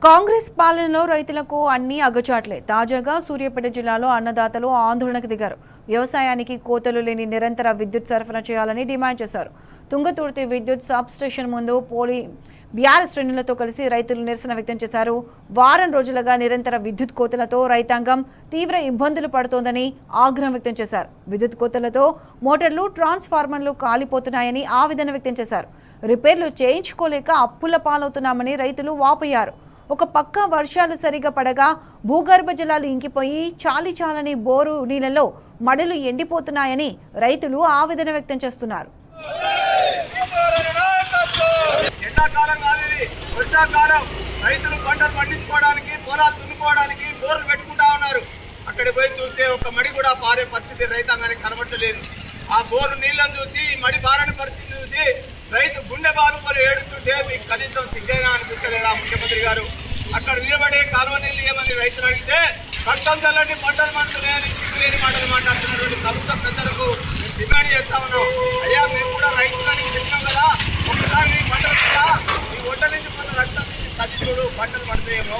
కాంగ్రెస్ పాలనలో రైతులకు అన్ని అగచాట్లే. తాజాగా సూర్యాపేట జిల్లాలో అన్నదాతలు ఆందోళనకు దిగారు. వ్యవసాయానికి కోతలు లేని నిరంతర విద్యుత్ సరఫరా చేయాలని డిమాండ్ చేశారు. తుంగతుర్తి విద్యుత్ సబ్ స్టేషన్ ముందు బీఆర్ఎస్ శ్రేణులతో కలిసి రైతులు నిరసన వ్యక్తం చేశారు. వారం రోజులుగా నిరంతర విద్యుత్ కోతలతో రైతాంగం తీవ్ర ఇబ్బందులు పడుతోందని ఆగ్రహం వ్యక్తం చేశారు. విద్యుత్ కోతలతో మోటార్లు, ట్రాన్స్ఫార్మర్లు కాలిపోతున్నాయని ఆవేదన వ్యక్తం చేశారు. రిపేర్లు చేయించుకోలేక అప్పుల పాలవుతున్నామని రైతులు వాపోయారు. ఒక పక్క వర్షాలు సరిగా పడగా భూగర్భ జలాలు ఇంకిపోయి చాలని బోరు నీళ్లలో మడులు ఎండిపోతున్నాయని రైతులు ఆవేదన వ్యక్తం చేస్తున్నారు. ఎండాకాలం కాదు, వర్షాకాలం రైతులు పంటలు పండించుకోవడానికి, పొలాలు దున్నుకోవడానికి బోర్లు పెట్టుకుంటా ఉన్నారు. అక్కడికి పోయి చూస్తే ఒక మడి కూడా పారే పరిస్థితి రైతాంగానికి కనబడలేదు. ఆ బోరు నీళ్లను చూసి, మడి బారని పరిస్థితి చూసి రైతు గుండె బాదుకొని ఏడుతుంటే మీకు కనీసం సిగ్గైనా అనిపించలేదా ముఖ్యమంత్రి గారు? అక్కడ నిలబడే కాలువ నీళ్ళు ఏమని రైతులు అడిగితే రక్తం చల్లని పంటలు పండుతున్నాయని సిగ్గులేని మాటలు మాట్లాడుతున్నటువంటి ప్రభుత్వ పెద్దలకు డిమాండ్ చేస్తా ఉన్నాం. అయ్యా, మేము కూడా రైతులని చెప్పినాం కదా, ఒకసారి పంటలు కూడా ఈ ఒడ్డ నుంచి కొంత రక్తం నుంచి కదిలి పంటలు పడతాయేమో.